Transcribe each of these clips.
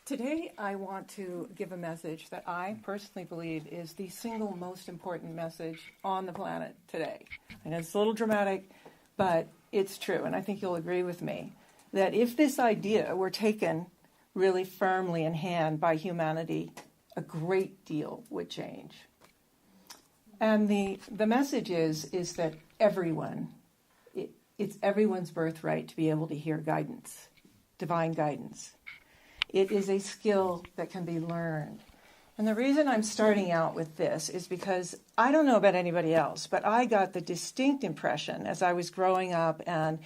Today, I want to give a message that I personally believe is the single most important message on the planet today. I know it's a little dramatic, but it's true, and I think you'll agree with me, that if this idea were taken really firmly in hand by humanity, a great deal would change. And the message is that everyone, it's everyone's birthright to be able to hear guidance, divine guidance. It is a skill that can be learned. And the reason I'm starting out with this is because I don't know about anybody else, but I got the distinct impression as I was growing up and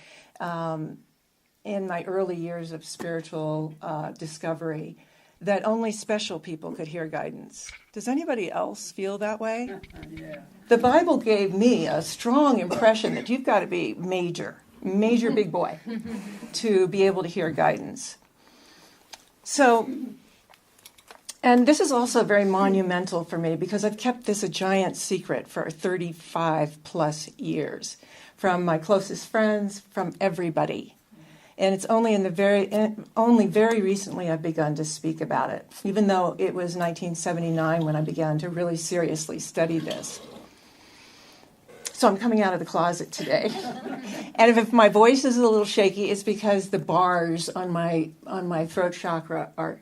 in my early years of spiritual discovery that only special people could hear guidance. Does anybody else feel that way? Yeah. The Bible gave me a strong impression that you've got to be major big boy to be able to hear guidance. So, and this is also very monumental for me because I've kept this a giant secret for 35 plus years from my closest friends, from everybody. And it's only very recently I've begun to speak about it, even though it was 1979 when I began to really seriously study this. So I'm coming out of the closet today. And if my voice is a little shaky, it's because the bars on my throat chakra are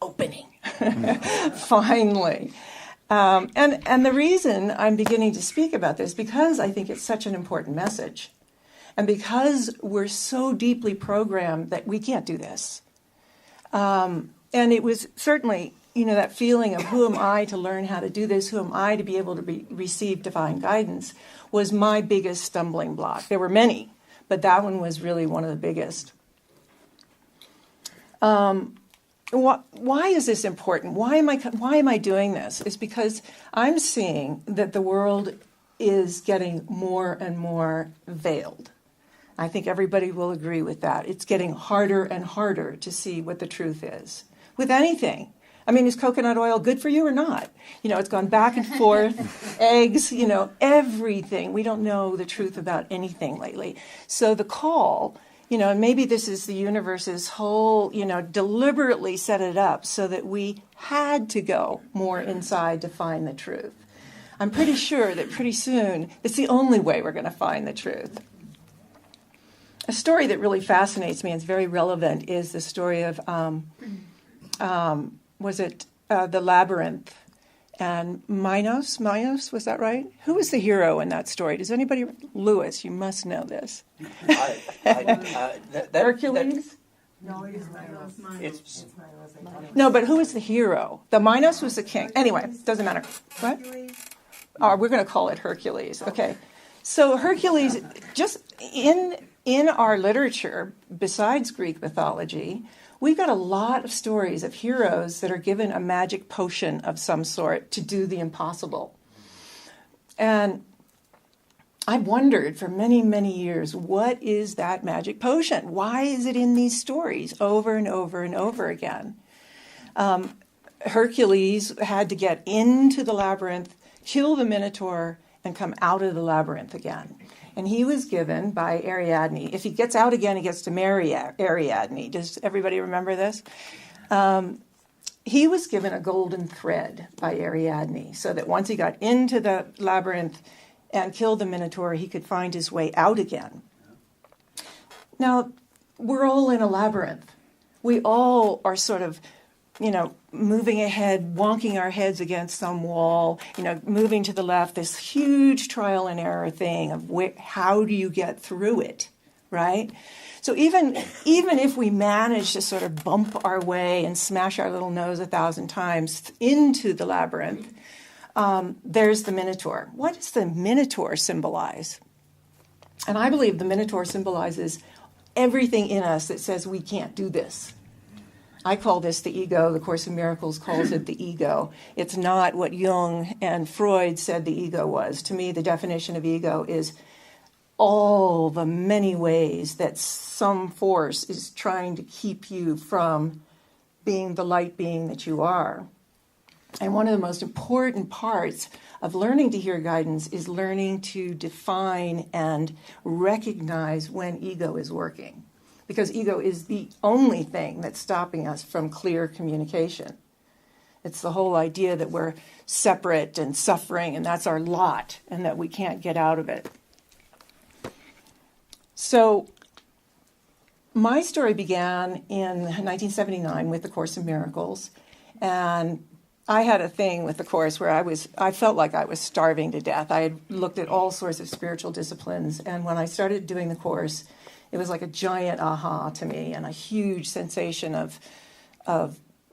opening, finally. And the reason I'm beginning to speak about this, because I think it's such an important message. And because we're so deeply programmed that we can't do this. And it was certainly, that feeling of who am I to learn how to do this? Who am I to be able to receive divine guidance was my biggest stumbling block. There were many, but that one was really one of the biggest. Why is this important? Why am I doing this? It's because I'm seeing that the world is getting more and more veiled. I think everybody will agree with that. It's getting harder and harder to see what the truth is. With anything. I mean, is coconut oil good for you or not? It's gone back and forth. Eggs, everything. We don't know the truth about anything lately. So the call, and maybe this is the universe's whole, deliberately set it up so that we had to go more inside to find the truth. I'm pretty sure that pretty soon it's the only way we're going to find the truth. A story that really fascinates me and is very relevant is the story of, the Labyrinth and Minos? Minos, was that right? Who was the hero in that story? Does anybody? Lewis, you must know this. Hercules? No, it's Minos. No, but who was the hero? The Minos was the king. Anyway, doesn't matter. What? Oh, we're going to call it Hercules. Okay. So Hercules, just in our literature, besides Greek mythology, we've got a lot of stories of heroes that are given a magic potion of some sort to do the impossible. And I wondered for many, many years, what is that magic potion? Why is it in these stories over and over and over again? Hercules had to get into the labyrinth, kill the Minotaur, and come out of the labyrinth again. And he was given by Ariadne. If he gets out again, he gets to marry Ariadne. Does everybody remember this? He was given a golden thread by Ariadne so that once he got into the labyrinth and killed the Minotaur, he could find his way out again. Now, we're all in a labyrinth. We all are sort of, moving ahead, wonking our heads against some wall, moving to the left, this huge trial and error thing of how do you get through it, right? So even if we manage to sort of bump our way and smash our little nose 1,000 times into the labyrinth, there's the Minotaur. What does the Minotaur symbolize? And I believe the Minotaur symbolizes everything in us that says we can't do this. I call this the ego. The Course in Miracles calls it the ego. It's not what Jung and Freud said the ego was. To me, the definition of ego is all the many ways that some force is trying to keep you from being the light being that you are. And one of the most important parts of learning to hear guidance is learning to define and recognize when ego is working. because ego is the only thing that's stopping us from clear communication. It's the whole idea that we're separate and suffering, and that's our lot, and that we can't get out of it. So my story began in 1979 with the Course in Miracles, and I had a thing with the Course where I felt like I was starving to death. I had looked at all sorts of spiritual disciplines, and when I started doing the Course, it was like a giant aha to me and a huge sensation of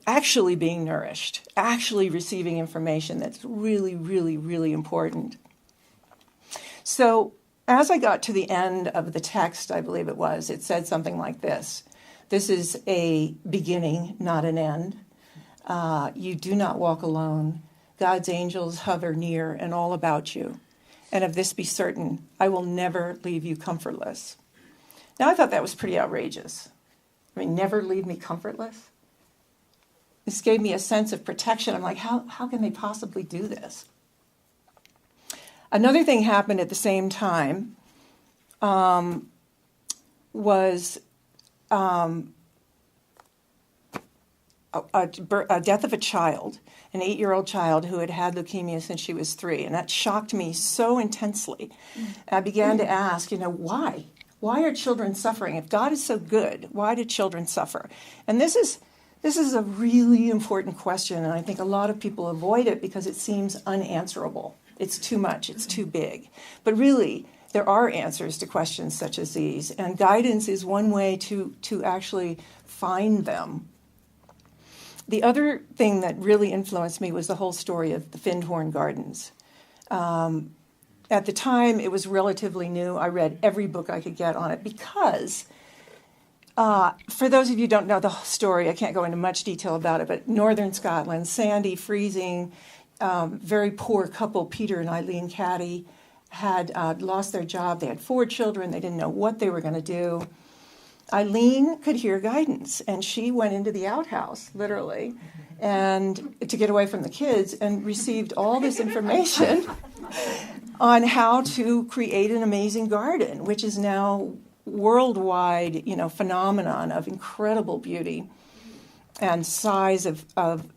actually being nourished, actually receiving information that's really, really, really important. So as I got to the end of the text, I believe it said something like this. This is a beginning, not an end. You do not walk alone. God's angels hover near and all about you. And of this be certain, I will never leave you comfortless. Now, I thought that was pretty outrageous. I mean, never leave me comfortless? This gave me a sense of protection. I'm like, how can they possibly do this? Another thing happened at the same time was a death of a child, an 8-year-old child who had had leukemia since she was 3. And that shocked me so intensely. I began to ask, why? Why are children suffering? If God is so good, why do children suffer? And this is a really important question, and I think a lot of people avoid it because it seems unanswerable. It's too much, it's too big. But really, there are answers to questions such as these, and guidance is one way to actually find them. The other thing that really influenced me was the whole story of the Findhorn Gardens. At the time, it was relatively new. I read every book I could get on it because, for those of you who don't know the story, I can't go into much detail about it, but northern Scotland, sandy, freezing, very poor couple, Peter and Eileen Caddy, had lost their job. They had 4 children. They didn't know what they were going to do. Eileen could hear guidance, and she went into the outhouse, literally, and to get away from the kids, and received all this information on how to create an amazing garden, which is now worldwide, phenomenon of incredible beauty and size of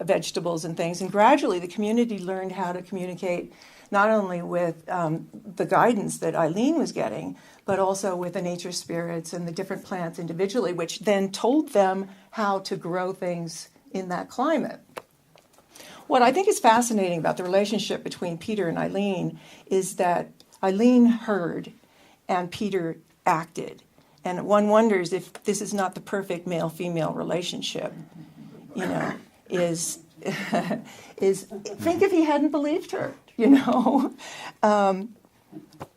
vegetables and things. And gradually, the community learned how to communicate not only with the guidance that Eileen was getting, but also with the nature spirits and the different plants individually, which then told them how to grow things in that climate. What I think is fascinating about the relationship between Peter and Eileen is that Eileen heard and Peter acted. And one wonders if this is not the perfect male-female relationship, is think if he hadn't believed her,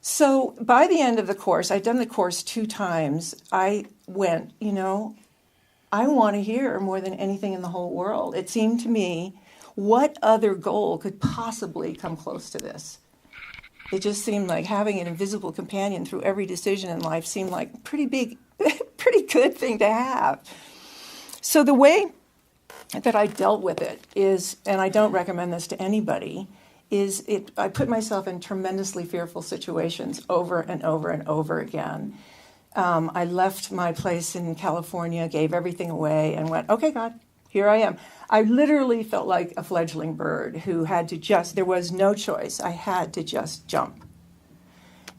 So by the end of the course, I'd done the course 2 times, I went, I want to hear more than anything in the whole world. It seemed to me, what other goal could possibly come close to this? It just seemed like having an invisible companion through every decision in life seemed like a pretty good thing to have. So the way that I dealt with it is, and I don't recommend this to anybody, I put myself in tremendously fearful situations over and over and over again. I left my place in California, gave everything away, and went, okay, God, here I am. I literally felt like a fledgling bird who had to there was no choice. I had to just jump.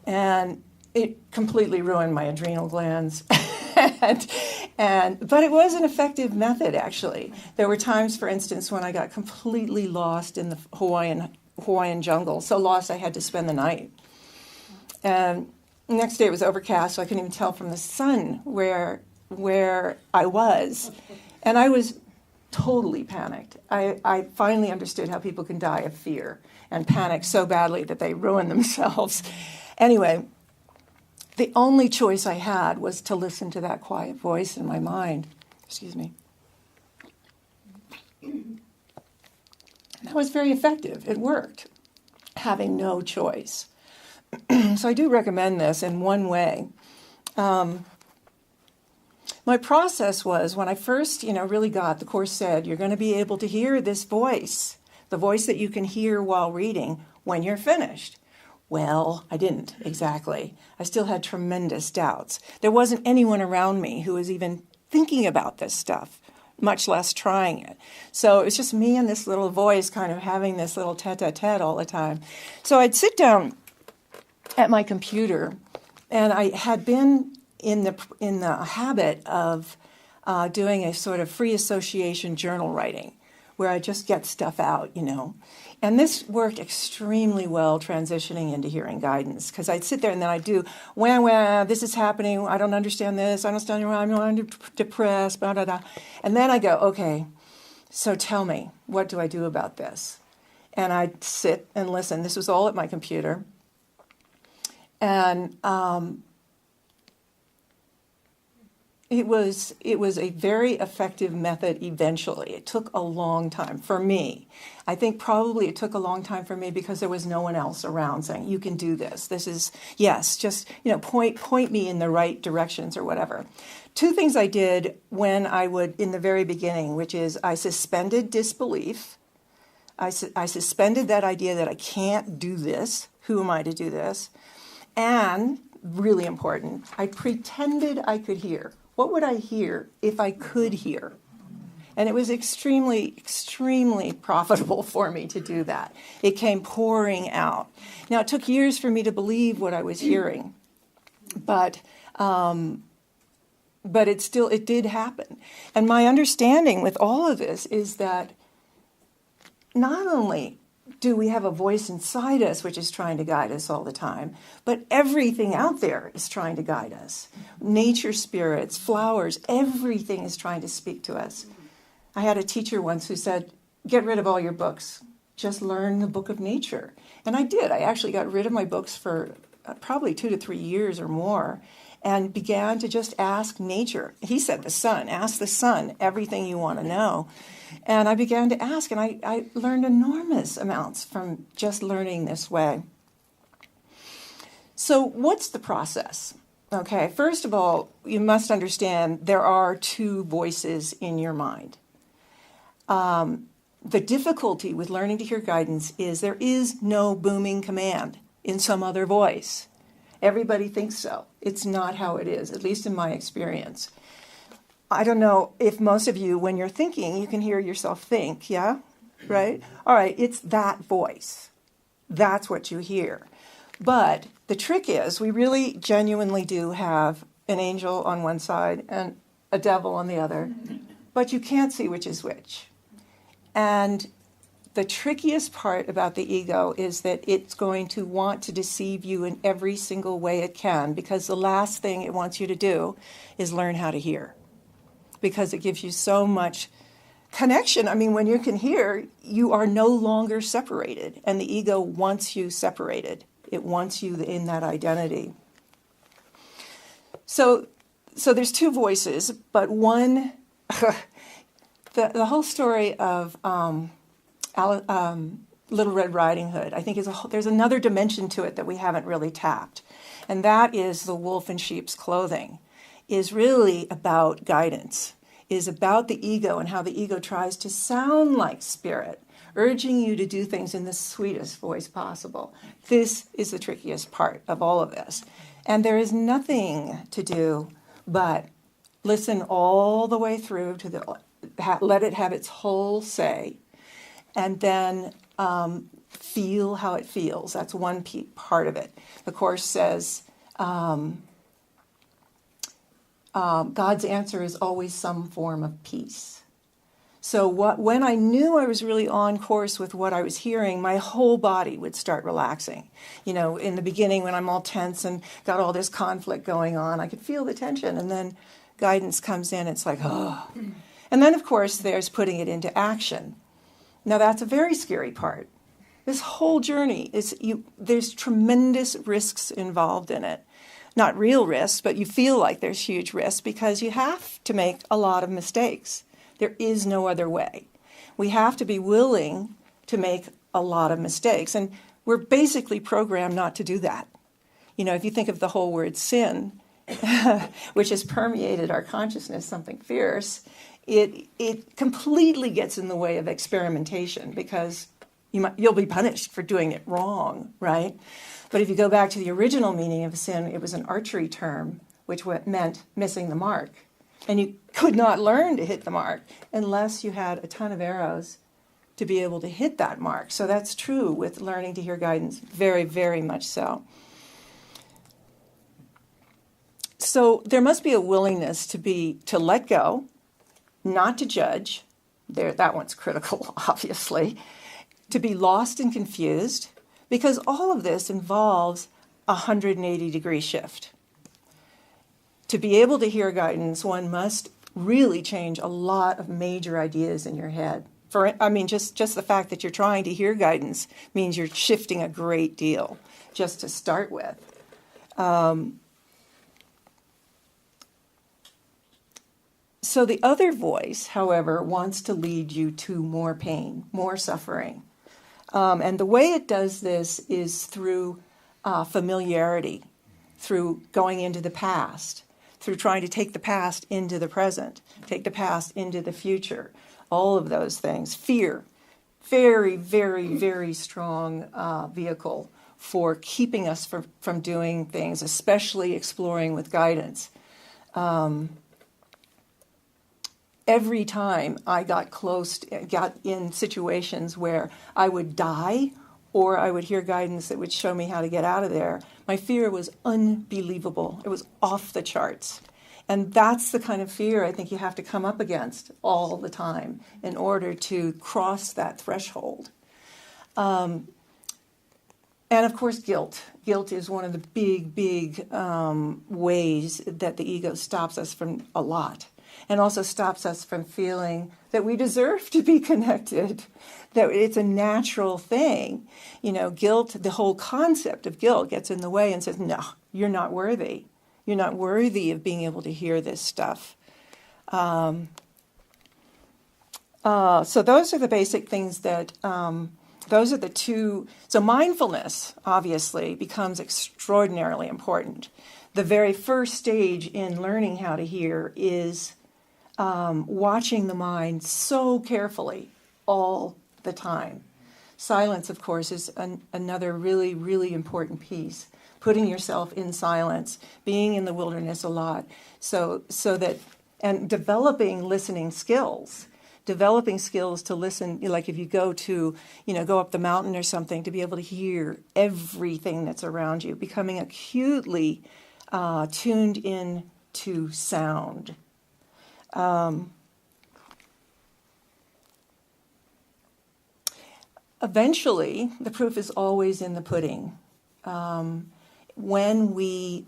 And it completely ruined my adrenal glands. But it was an effective method, actually. There were times, for instance, when I got completely lost in the Hawaiian jungle, so lost I had to spend the night. And the next day it was overcast, so I couldn't even tell from the sun where I was. And I was totally panicked. I finally understood how people can die of fear and panic so badly that they ruin themselves. Anyway, the only choice I had was to listen to that quiet voice in my mind. Excuse me. That was very effective. It worked, having no choice. So I do recommend this in one way. My process was, when I first, really got, the Course said, you're going to be able to hear this voice, the voice that you can hear while reading, when you're finished. Well, I didn't exactly. I still had tremendous doubts. There wasn't anyone around me who was even thinking about this stuff, much less trying it. So it was just me and this little voice kind of having this little tete-a-tete all the time. So I'd sit down at my computer, and I had been in the habit of doing a sort of free association journal writing, where I just get stuff out, And this worked extremely well transitioning into hearing guidance, because I'd sit there and then I'd do, wah, this is happening, I don't understand this, I don't understand why I'm depressed, blah, blah, blah. And then I go, okay, so tell me, what do I do about this? And I'd sit and listen. This was all at my computer. And it was a very effective method eventually. It took a long time for me. I think probably it took a long time for me because there was no one else around saying, you can do this. This is, yes, just, point me in the right directions or whatever. Two things I did when I would, in the very beginning, which is I suspended disbelief. I suspended that idea that I can't do this. Who am I to do this? And, really important, I pretended I could hear. What would I hear if I could hear? And it was extremely, extremely profitable for me to do that. It came pouring out. Now, it took years for me to believe what I was hearing, but it did happen. And my understanding with all of this is that not only do we have a voice inside us which is trying to guide us all the time, but everything out there is trying to guide us. Nature spirits, flowers, everything is trying to speak to us. I had a teacher once who said, get rid of all your books. Just learn the book of nature. And I did. I actually got rid of my books for probably 2 to 3 years or more and began to just ask nature. He said the sun. Ask the sun everything you want to know. And I began to ask, and I learned enormous amounts from just learning this way. So what's the process? Okay, first of all, you must understand there are 2 voices in your mind. The difficulty with learning to hear guidance is there is no booming command in some other voice. Everybody thinks so. It's not how it is, at least in my experience. I don't know if most of you, when you're thinking, you can hear yourself think, yeah? Right? All right, it's that voice. That's what you hear. But the trick is we really genuinely do have an angel on one side and a devil on the other, but you can't see which is which. And the trickiest part about the ego is that it's going to want to deceive you in every single way it can, because the last thing it wants you to do is learn how to hear, because it gives you so much connection. I mean, when you can hear, you are no longer separated, and the ego wants you separated. It wants you in that identity. So there's 2 voices, but one, the whole story of Little Red Riding Hood, I think there's another dimension to it that we haven't really tapped, and that is the wolf in sheep's clothing, is really about guidance, is about the ego and how the ego tries to sound like spirit, urging you to do things in the sweetest voice possible. This is the trickiest part of all of this. And there is nothing to do but listen all the way through to let it have its whole say, and then feel how it feels. That's one part of it. The Course says God's answer is always some form of peace. So when I knew I was really on course with what I was hearing, my whole body would start relaxing. In the beginning when I'm all tense and got all this conflict going on, I could feel the tension, and then guidance comes in, it's like, oh. And then, of course, there's putting it into action. Now, that's a very scary part. This whole journey there's tremendous risks involved in it. Not real risks, but you feel like there's huge risks because you have to make a lot of mistakes. There is no other way. We have to be willing to make a lot of mistakes, and we're basically programmed not to do that. If you think of the whole word sin, which has permeated our consciousness, something fierce, it completely gets in the way of experimentation, because you'll be punished for doing it wrong, right? But if you go back to the original meaning of sin, it was an archery term, which meant missing the mark. And you could not learn to hit the mark unless you had a ton of arrows to be able to hit that mark. So that's true with learning to hear guidance, very, very much so. So there must be a willingness to let go, not to judge. That one's critical, obviously. To be lost and confused, because all of this involves a 180-degree shift. To be able to hear guidance, one must really change a lot of major ideas in your head. Just the fact that you're trying to hear guidance means you're shifting a great deal, just to start with. So the other voice, however, wants to lead you to more pain, more suffering. And the way it does this is through familiarity, through going into the past, through trying to take the past into the present, take the past into the future, all of those things. Fear, very, very, very strong vehicle for keeping us from doing things, especially exploring with guidance. Every time I got in situations where I would die or I would hear guidance that would show me how to get out of there, my fear was unbelievable. It was off the charts. And that's the kind of fear I think you have to come up against all the time in order to cross that threshold. And of course, guilt. Guilt is one of the big ways that the ego stops us from a lot. And also stops us from feeling that we deserve to be connected, that it's a natural thing. Guilt, the whole concept of guilt gets in the way and says, no, you're not worthy. You're not worthy of being able to hear this stuff. So those are the basic things that, those are the two. So mindfulness, obviously, becomes extraordinarily important. The very first stage in learning how to hear is watching the mind so carefully all the time. Silence, of course, is another really, really important piece. Putting yourself in silence, being in the wilderness a lot, so that, and developing listening skills. Developing skills to listen, like if you go up the mountain or something, to be able to hear everything that's around you, becoming acutely tuned in to sound. Eventually, the proof is always in the pudding. When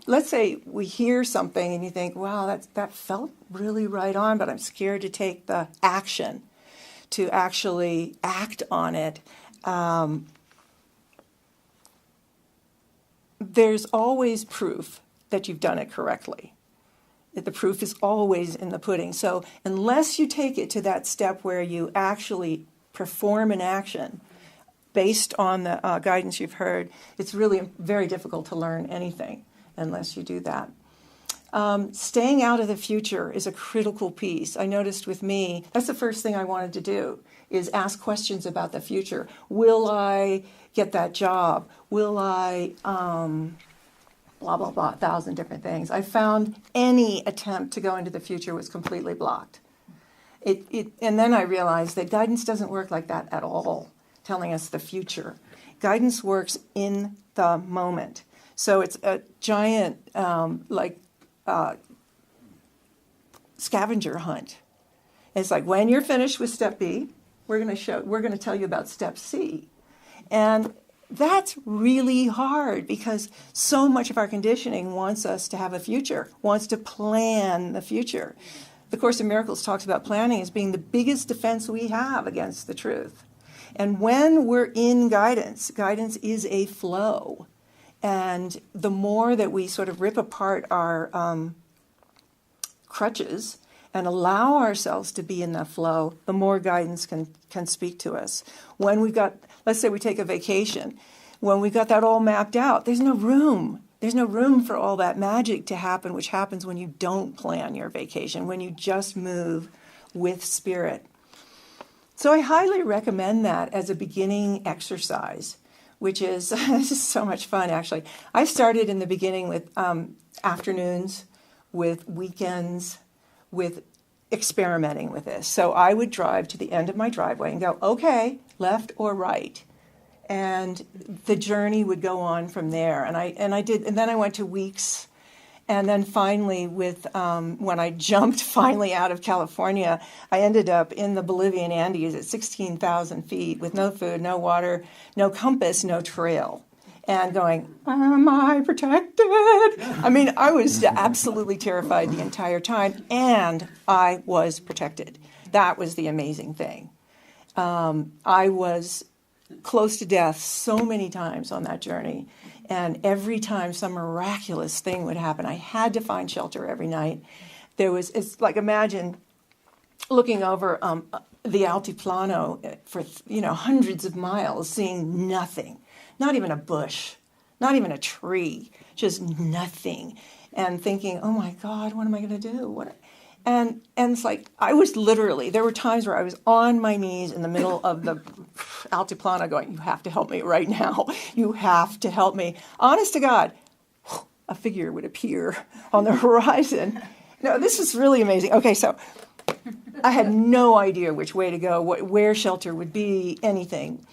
let's say we hear something and you think, wow, that felt really right on, but I'm scared to take the action to actually act on it. There's always proof that you've done it correctly. The proof is always in the pudding. So unless you take it to that step where you actually perform an action based on the guidance you've heard, it's really very difficult to learn anything unless you do that. Staying out of the future is a critical piece. I noticed with me, that's the first thing I wanted to do, is ask questions about the future. Will I get that job? Will I... blah, blah, blah, 1,000 different things. I found any attempt to go into the future was completely blocked. And then I realized that guidance doesn't work like that at all, telling us the future. Guidance works in the moment. So it's a giant, scavenger hunt. It's like, when you're finished with step B, we're going to tell you about step C. And that's really hard because so much of our conditioning wants us to have a future, wants to plan the future. The Course in Miracles talks about planning as being the biggest defense we have against the truth. And when we're in guidance, guidance is a flow. And the more that we sort of rip apart our crutches and allow ourselves to be in that flow, the more guidance can speak to us. When we've got, let's say we take a vacation, when we've got that all mapped out, there's no room. There's no room for all that magic to happen, which happens when you don't plan your vacation, when you just move with spirit. So I highly recommend that as a beginning exercise, which is, this is so much fun, actually. I started in the beginning with afternoons, with weekends, with experimenting with this. So I would drive to the end of my driveway and go, okay, left or right. And the journey would go on from there. And I did, and then I went to weeks. And then finally, with when I jumped finally out of California, I ended up in the Bolivian Andes at 16,000 feet with no food, no water, no compass, no trail. And going, am I protected? I mean, I was absolutely terrified the entire time, and I was protected. That was the amazing thing. I was close to death so many times on that journey. And every time some miraculous thing would happen, I had to find shelter every night. It's like, imagine looking over the Altiplano for, hundreds of miles, seeing nothing, not even a bush, not even a tree, just nothing. And thinking, oh my God, what am I going to do? And it's like, there were times where I was on my knees in the middle of the Altiplano going, you have to help me right now. You have to help me. Honest to God, a figure would appear on the horizon. No, this is really amazing. Okay, so I had no idea which way to go, where shelter would be, anything.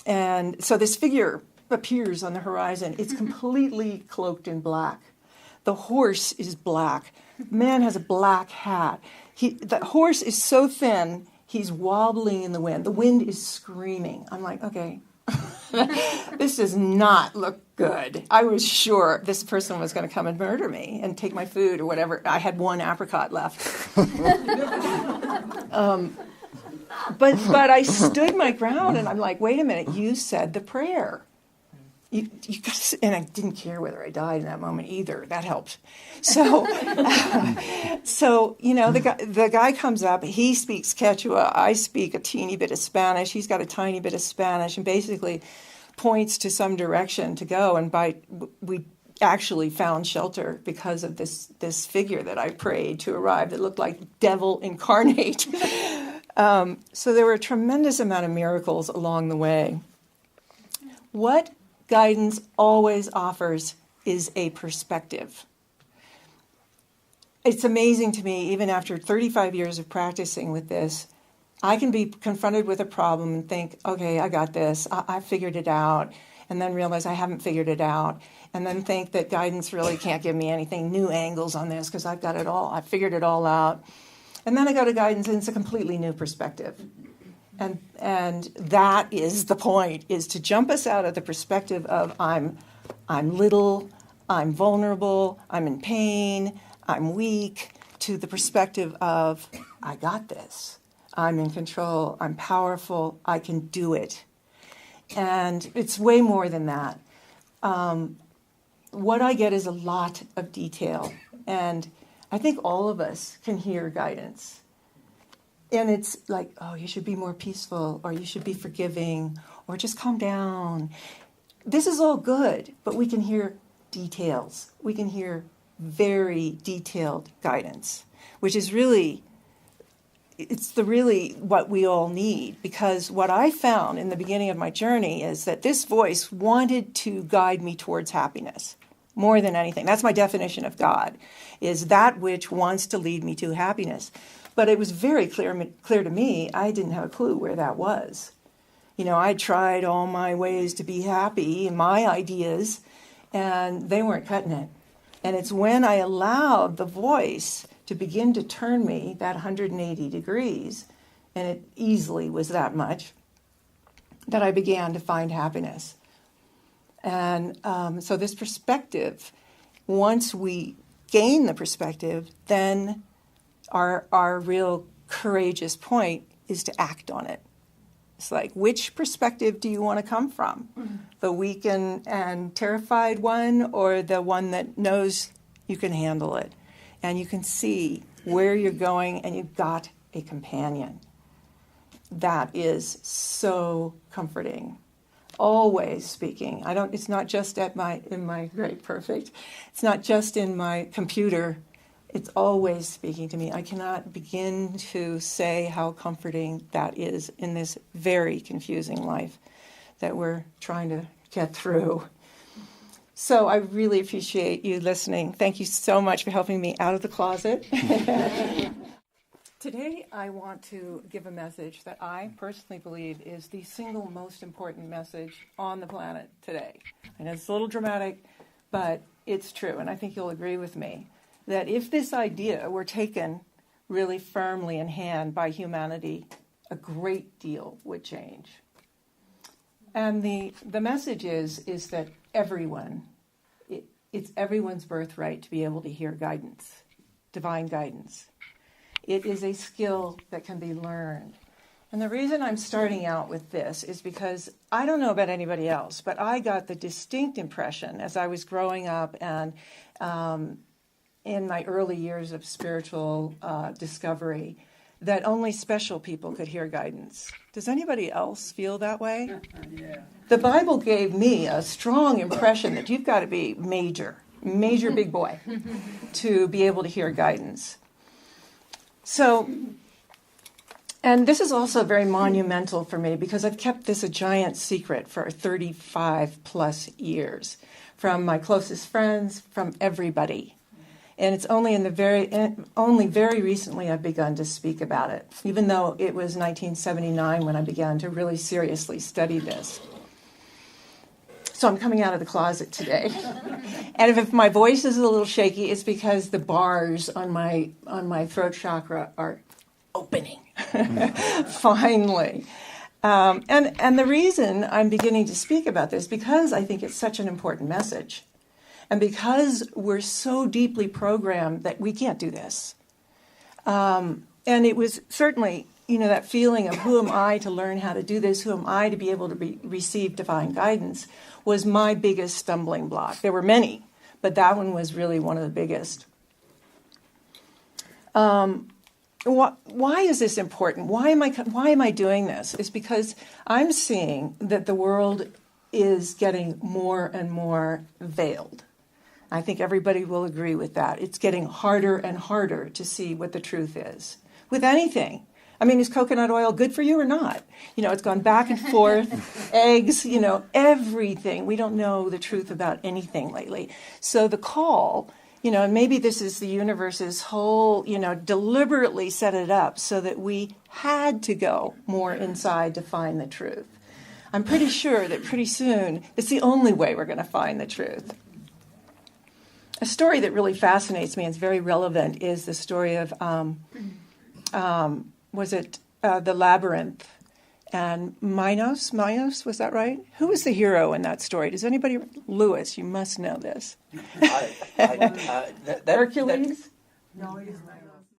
And so this figure appears on the horizon. It's completely cloaked in black. The horse is black. Man has a black hat. The horse is so thin, he's wobbling in the wind. The wind is screaming. I'm like, okay, this does not look good. I was sure this person was going to come and murder me and take my food or whatever. I had one apricot left. But I stood my ground, and I'm like, wait a minute, you said the prayer. You got to, and I didn't care whether I died in that moment either. That helped. So, the guy comes up. He speaks Quechua. I speak a teeny bit of Spanish. He's got a tiny bit of Spanish, and basically points to some direction to go. And we actually found shelter because of this figure that I prayed to arrive that looked like devil incarnate. So there were a tremendous amount of miracles along the way. What guidance always offers is a perspective. It's amazing to me, even after 35 years of practicing with this, I can be confronted with a problem and think, okay, I got this, I figured it out, and then realize I haven't figured it out, and then think that guidance really can't give me anything, new angles on this, because I've got it all, I figured it all out. And then I go to guidance, and it's a completely new perspective. And that is the point, is to jump us out of the perspective of I'm little, I'm vulnerable, I'm in pain, I'm weak, to the perspective of I got this, I'm in control, I'm powerful, I can do it. And it's way more than that. What I get is a lot of detail, and I think all of us can hear guidance. And it's like, oh, you should be more peaceful, or you should be forgiving, or just calm down. This is all good, but we can hear details. We can hear very detailed guidance, which is really what we all need. Because what I found in the beginning of my journey is that this voice wanted to guide me towards happiness more than anything. That's my definition of God, is that which wants to lead me to happiness. But it was very clear to me, I didn't have a clue where that was. I tried all my ways to be happy, my ideas, and they weren't cutting it. And it's when I allowed the voice to begin to turn me that 180 degrees, and it easily was that much, that I began to find happiness. And so this perspective, once we gain the perspective, then our real courageous point is to act on it. It's like, which perspective do you want to come from? Mm-hmm. The weak and terrified one, or the one that knows you can handle it and you can see where you're going and you've got a companion? That is so comforting. Always speaking. It's not just in my great perfect. It's not just in my computer. It's always speaking to me. I cannot begin to say how comforting that is in this very confusing life that we're trying to get through. So I really appreciate you listening. Thank you so much for helping me out of the closet. Today I want to give a message that I personally believe is the single most important message on the planet today. I know it's a little dramatic, but it's true, and I think you'll agree with me, that if this idea were taken really firmly in hand by humanity, a great deal would change. And the message is that everyone, it's everyone's birthright to be able to hear guidance, divine guidance. It is a skill that can be learned. And the reason I'm starting out with this is because I don't know about anybody else, but I got the distinct impression as I was growing up and in my early years of spiritual discovery that only special people could hear guidance. Does anybody else feel that way? Yeah. The Bible gave me a strong impression that you've got to be major big boy to be able to hear guidance. So, and this is also very monumental for me because I've kept this a giant secret for 35 plus years from my closest friends, from everybody. And it's only only very recently I've begun to speak about it, even though it was 1979 when I began to really seriously study this. So I'm coming out of the closet today. And if my voice is a little shaky, it's because the bars on my throat chakra are opening, finally. And the reason I'm beginning to speak about this, because I think it's such an important message. And because we're so deeply programmed that we can't do this. And it was certainly, that feeling of who am I to learn how to do this? Who am I to be able to receive divine guidance was my biggest stumbling block. There were many, but that one was really one of the biggest. Why is this important? Why am I doing this? It's because I'm seeing that the world is getting more and more veiled. I think everybody will agree with that. It's getting harder and harder to see what the truth is. With anything. I mean, is coconut oil good for you or not? It's gone back and forth. Eggs, everything. We don't know the truth about anything lately. So the call, and maybe this is the universe's whole, deliberately set it up so that we had to go more inside to find the truth. I'm pretty sure that pretty soon it's the only way we're going to find the truth. A story that really fascinates me and is very relevant is the story of, the Labyrinth and Minos? Minos, was that right? Who was the hero in that story? Does anybody? Lewis, you must know this. Hercules? No, he's